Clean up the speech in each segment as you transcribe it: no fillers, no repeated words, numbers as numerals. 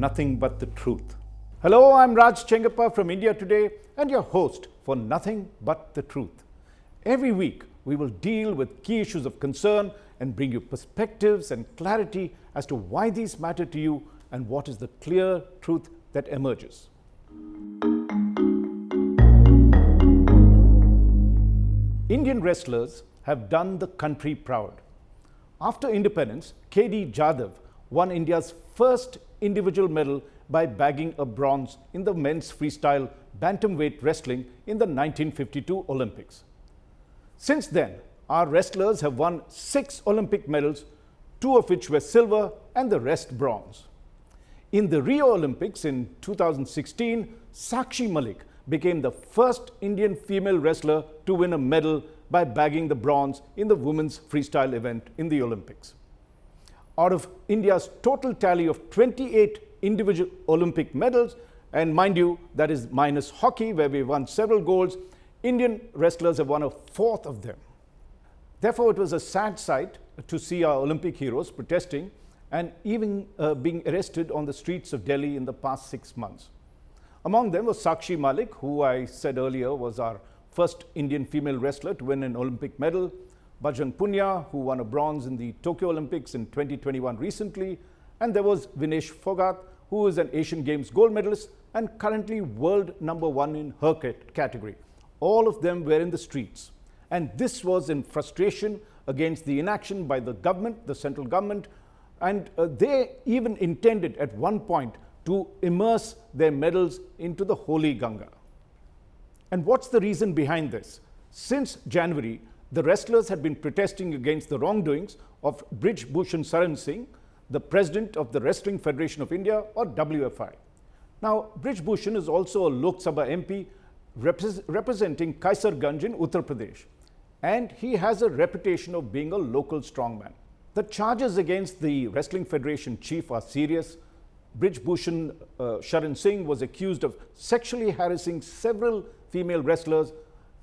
Nothing But the Truth. Hello, I'm Raj Chengappa from India Today and your host for Nothing But the Truth. Every week, we will deal with key issues of concern and bring you perspectives and clarity as to why these matter to you and what is the clear truth that emerges. Indian wrestlers have done the country proud. After independence, KD Jadhav won India's first individual medal by bagging a bronze in the men's freestyle bantamweight wrestling in the 1952 Olympics. Since then, our wrestlers have won 6 Olympic medals, 2 of which were silver and the rest bronze. In the Rio Olympics in 2016, Sakshi Malik became the first Indian female wrestler to win a medal by bagging the bronze in the women's freestyle event in the Olympics. Out of India's total tally of 28 individual Olympic medals, and mind you, that is minus hockey where we won several golds, Indian wrestlers have won a fourth of them. Therefore, it was a sad sight to see our Olympic heroes protesting and even being arrested on the streets of Delhi in the past 6 months. Among them was Sakshi Malik, who I said earlier was our first Indian female wrestler to win an Olympic medal, Bajrang Punia, who won a bronze in the Tokyo Olympics in 2021 recently, and there was Vinesh Phogat, who is an Asian Games gold medalist and currently world number 1 in her category. All of them were in the streets, and this was in frustration against the inaction by the government, the central government, and they even intended at one point to immerse their medals into the holy Ganga. And what's the reason behind this? Since January, the wrestlers had been protesting against the wrongdoings of Brij Bhushan Singh, the president of the Wrestling Federation of India, or WFI. Now, Brij Bhushan is also a Lok Sabha MP representing Kaisarganj in Uttar Pradesh, and he has a reputation of being a local strongman. The charges against the Wrestling Federation chief are serious. Brij Bhushan Sharan Singh was accused of sexually harassing several female wrestlers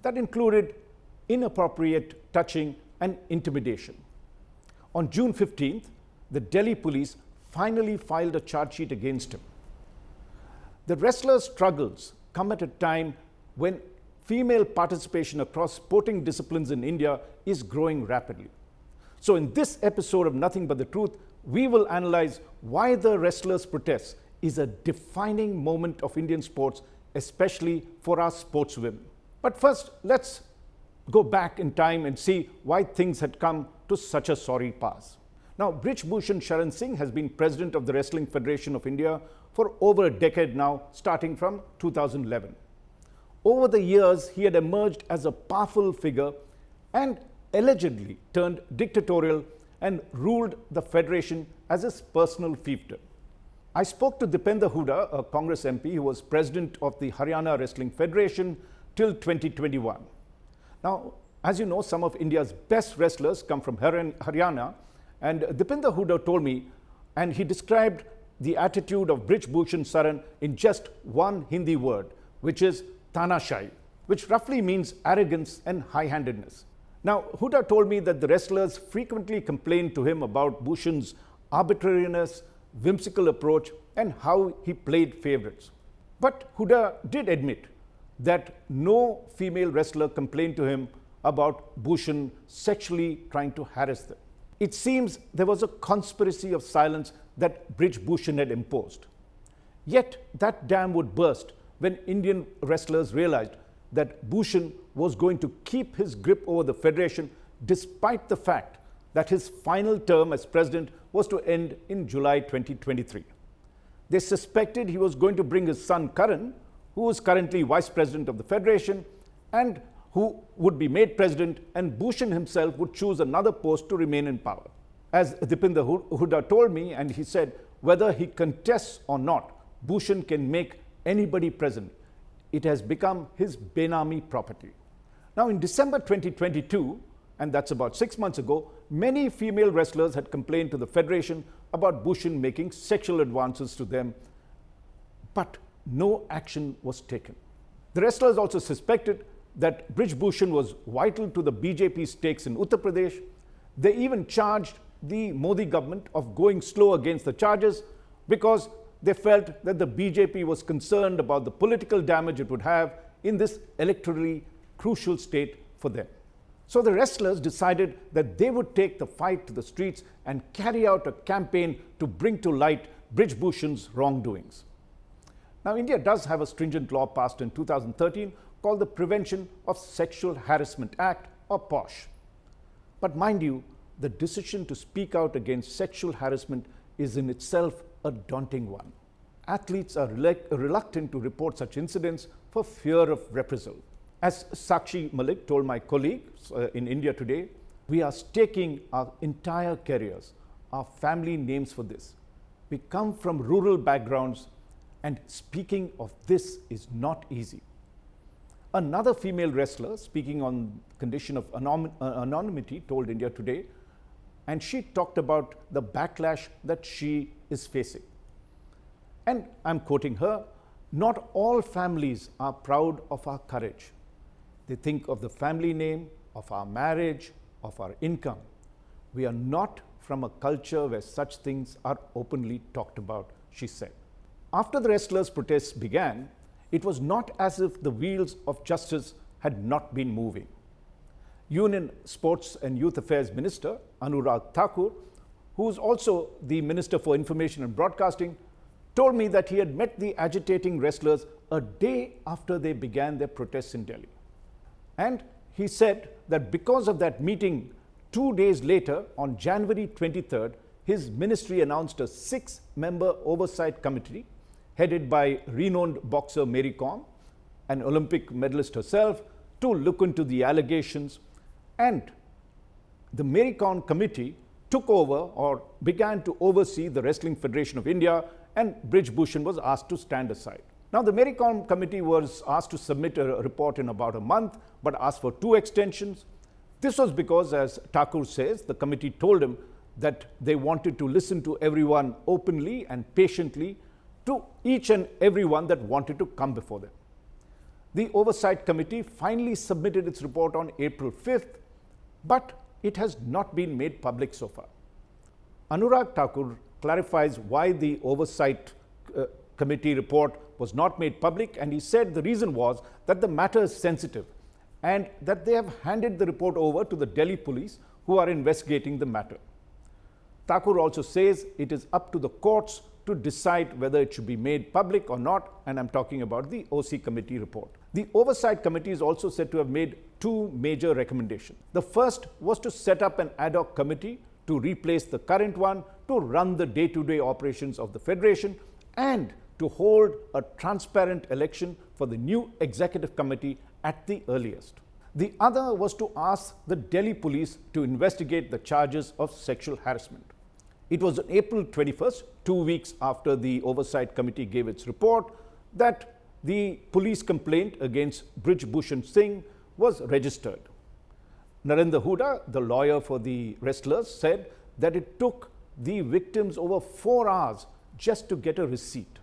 that included inappropriate touching and intimidation. On June 15th, the Delhi police finally filed a charge sheet against him. The wrestlers' struggles come at a time when female participation across sporting disciplines in India is growing rapidly. So in this episode of Nothing But the Truth, we will analyze why the wrestlers' protest is a defining moment of Indian sports, especially for our sportswomen. But first, let's go back in time and see why things had come to such a sorry pass. Now, Brij Bhushan Sharan Singh has been president of the Wrestling Federation of India for over a decade now, starting from 2011. Over the years, he had emerged as a powerful figure and allegedly turned dictatorial and ruled the federation as his personal fiefdom. I spoke to Dipender Hooda, a Congress MP who was president of the Haryana Wrestling Federation till 2021. Now, as you know, some of India's best wrestlers come from Haryana, and Dipender Hooda told me, and he described the attitude of Brij Bhushan Sharan in just one Hindi word, which is tanashai, which roughly means arrogance and high-handedness. Now, Hooda told me that the wrestlers frequently complained to him about Bhushan's arbitrariness, whimsical approach, and how he played favorites. But Hooda did admit that no female wrestler complained to him about Bhushan sexually trying to harass them. It seems there was a conspiracy of silence that Brij Bhushan had imposed. Yet that dam would burst when Indian wrestlers realized that Bhushan was going to keep his grip over the federation despite the fact that his final term as president was to end in July 2023. They suspected he was going to bring his son Karan, who is currently vice president of the federation, and who would be made president, and Bhushan himself would choose another post to remain in power. As Dipender Hooda told me, and he said, whether he contests or not, Bhushan can make anybody president. It has become his Benami property. Now, in December 2022, and that's about 6 months ago, many female wrestlers had complained to the federation about Bhushan making sexual advances to them, but no action was taken. The wrestlers also suspected that Brij Bhushan was vital to the BJP stakes in Uttar Pradesh. They even charged the Modi government of going slow against the charges because they felt that the BJP was concerned about the political damage it would have in this electorally crucial state for them. So the wrestlers decided that they would take the fight to the streets and carry out a campaign to bring to light Brij Bhushan's wrongdoings. Now, India does have a stringent law passed in 2013 called the Prevention of Sexual Harassment Act, or POSH. But mind you, the decision to speak out against sexual harassment is in itself a daunting one. Athletes are reluctant to report such incidents for fear of reprisal. As Sakshi Malik told my colleagues in India Today, we are staking our entire careers, our family names for this. We come from rural backgrounds, and speaking of this is not easy. Another female wrestler, speaking on condition of anonymity, told India Today, and she talked about the backlash that she is facing. And I'm quoting her, "Not all families are proud of our courage. They think of the family name, of our marriage, of our income. We are not from a culture where such things are openly talked about," she said. After the wrestlers' protests began, it was not as if the wheels of justice had not been moving. Union Sports and Youth Affairs Minister Anurag Thakur, who is also the Minister for Information and Broadcasting, told me that he had met the agitating wrestlers a day after they began their protests in Delhi. And he said that because of that meeting, 2 days later, on January 23rd, his ministry announced a 6-member oversight committee headed by renowned boxer Mary Kom, an Olympic medalist herself, to look into the allegations. And the Mary Kom committee took over or began to oversee the Wrestling Federation of India, and Brij Bhushan was asked to stand aside. Now, the Mary Kom committee was asked to submit a report in about a month, but asked for 2 extensions. This was because, as Thakur says, the committee told him that they wanted to listen to everyone openly and patiently, to each and everyone that wanted to come before them. The Oversight Committee finally submitted its report on April 5th, but it has not been made public so far. Anurag Thakur clarifies why the Oversight Committee report was not made public, and he said the reason was that the matter is sensitive and that they have handed the report over to the Delhi police, who are investigating the matter. Thakur also says it is up to the courts to decide whether it should be made public or not, and I'm talking about the OC committee report. The Oversight Committee is also said to have made 2 major recommendations. The first was to set up an ad hoc committee to replace the current one to run the day-to-day operations of the Federation and to hold a transparent election for the new executive committee at the earliest. The other was to ask the Delhi police to investigate the charges of sexual harassment. It was on April 21st, 2 weeks after the Oversight Committee gave its report, that the police complaint against Brij Bhushan Singh was registered. Narendra Huda, the lawyer for the wrestlers, said that it took the victims over 4 hours just to get a receipt.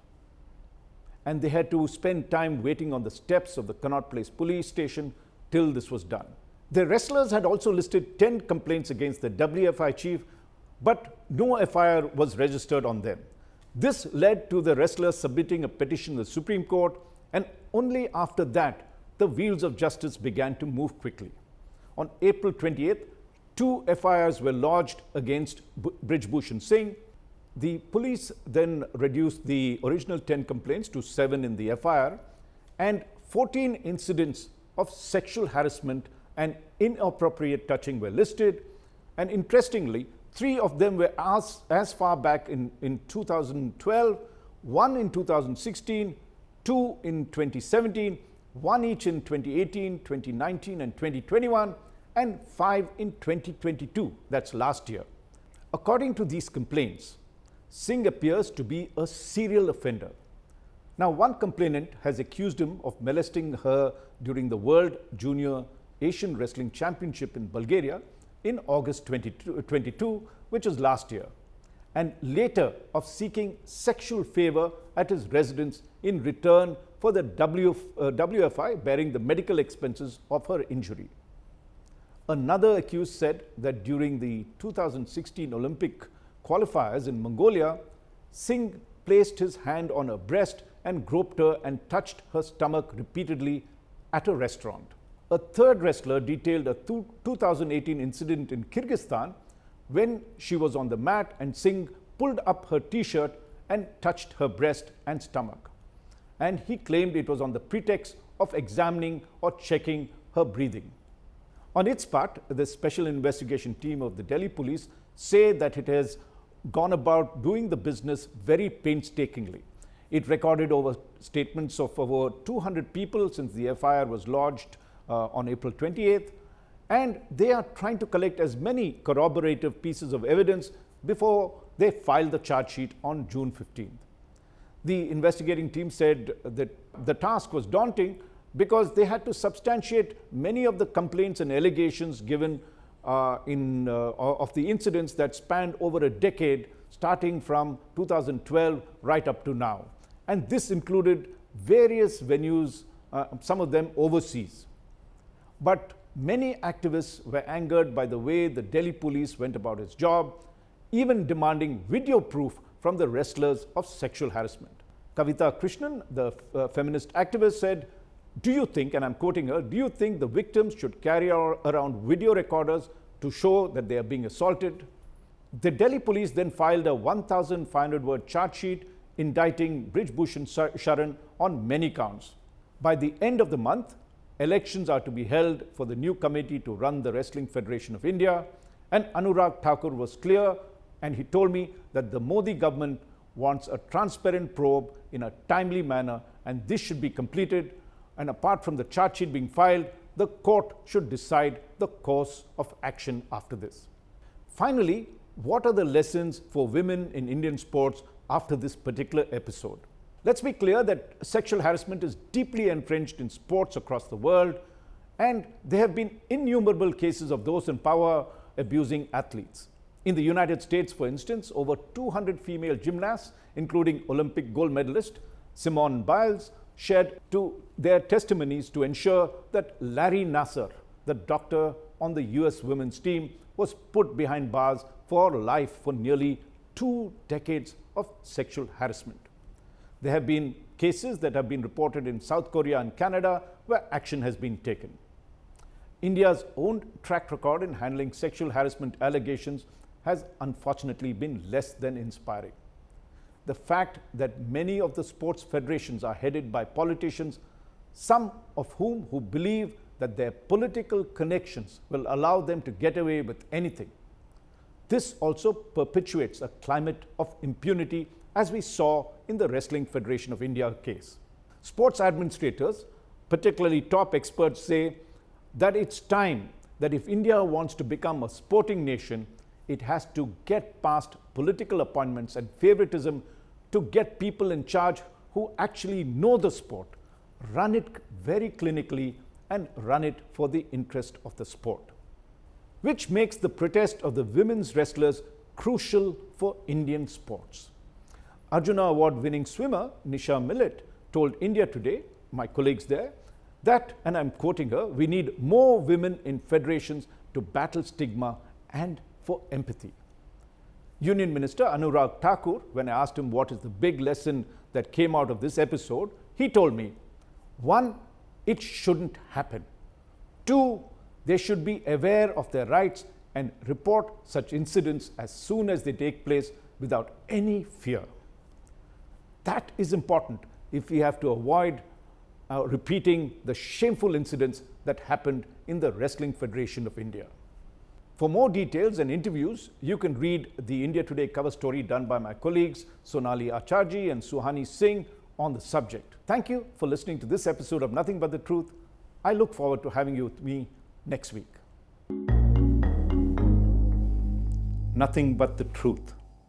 And they had to spend time waiting on the steps of the Connaught Place police station till this was done. The wrestlers had also listed 10 complaints against the WFI chief, but no FIR was registered on them. This led to the wrestlers submitting a petition to the Supreme Court, and only after that, the wheels of justice began to move quickly. On April 28th, 2 FIRs were lodged against Brij Bhushan Singh. The police then reduced the original 10 complaints to 7 in the FIR, and 14 incidents of sexual harassment and inappropriate touching were listed. And interestingly, 3 of them were as far back in 2012, 1 in 2016, 2 in 2017, 1 each in 2018, 2019, and 2021, and 5 in 2022, that's last year. According to these complaints, Singh appears to be a serial offender. Now, one complainant has accused him of molesting her during the World Junior Asian Wrestling Championship in Bulgaria in August 2022, which is last year, and later of seeking sexual favor at his residence in return for the WFI bearing the medical expenses of her injury. Another accused said that during the 2016 Olympic qualifiers in Mongolia, Singh placed his hand on her breast and groped her and touched her stomach repeatedly at a restaurant. A third wrestler detailed a 2018 incident in Kyrgyzstan when she was on the mat and Singh pulled up her t-shirt and touched her breast and stomach. And he claimed it was on the pretext of examining or checking her breathing. On its part, the special investigation team of the Delhi police say that it has gone about doing the business very painstakingly. It recorded over statements of over 200 people since the FIR was lodged on April 28th, and they are trying to collect as many corroborative pieces of evidence before they file the charge sheet on June 15th. The investigating team said that the task was daunting because they had to substantiate many of the complaints and allegations given of the incidents that spanned over a decade, starting from 2012 right up to now. And this included various venues, some of them overseas. But many activists were angered by the way the Delhi police went about its job, even demanding video proof from the wrestlers of sexual harassment. Kavita Krishnan, the feminist activist, said, "Do you think," and I'm quoting her, "do you think the victims should carry around video recorders to show that they are being assaulted?" The Delhi police then filed a 1,500-word charge sheet indicting Brij Bhushan Sharan on many counts. By the end of the month, elections are to be held for the new committee to run the Wrestling Federation of India, and Anurag Thakur was clear, and he told me that the Modi government wants a transparent probe in a timely manner, and this should be completed. And apart from the charge sheet being filed, the court should decide the course of action after this. Finally, what are the lessons for women in Indian sports after this particular episode? Let's be clear that sexual harassment is deeply entrenched in sports across the world, and there have been innumerable cases of those in power abusing athletes. In the United States, for instance, over 200 female gymnasts, including Olympic gold medalist Simone Biles, shared their testimonies to ensure that Larry Nassar, the doctor on the US women's team, was put behind bars for life for nearly 2 decades of sexual harassment. There have been cases that have been reported in South Korea and Canada where action has been taken. India's own track record in handling sexual harassment allegations has unfortunately been less than inspiring. The fact that many of the sports federations are headed by politicians, some of whom believe that their political connections will allow them to get away with anything. This also perpetuates a climate of impunity, as we saw in the Wrestling Federation of India case. Sports administrators, particularly top experts, say that it's time that if India wants to become a sporting nation, it has to get past political appointments and favoritism to get people in charge who actually know the sport, run it very clinically, and run it for the interest of the sport. Which makes the protest of the women's wrestlers crucial for Indian sports. Arjuna Award-winning swimmer Nisha Millet told India Today, my colleagues there, that, and I'm quoting her, "We need more women in federations to battle stigma and for empathy." Union Minister Anurag Thakur, when I asked him what is the big lesson that came out of this episode, he told me, 1, it shouldn't happen. 2, they should be aware of their rights and report such incidents as soon as they take place without any fear. That is important if we have to avoid repeating the shameful incidents that happened in the Wrestling Federation of India. For more details and interviews, you can read the India Today cover story done by my colleagues Sonali Acharji and Suhani Singh on the subject. Thank you for listening to this episode of Nothing But the Truth. I look forward to having you with me next week. Nothing but the truth.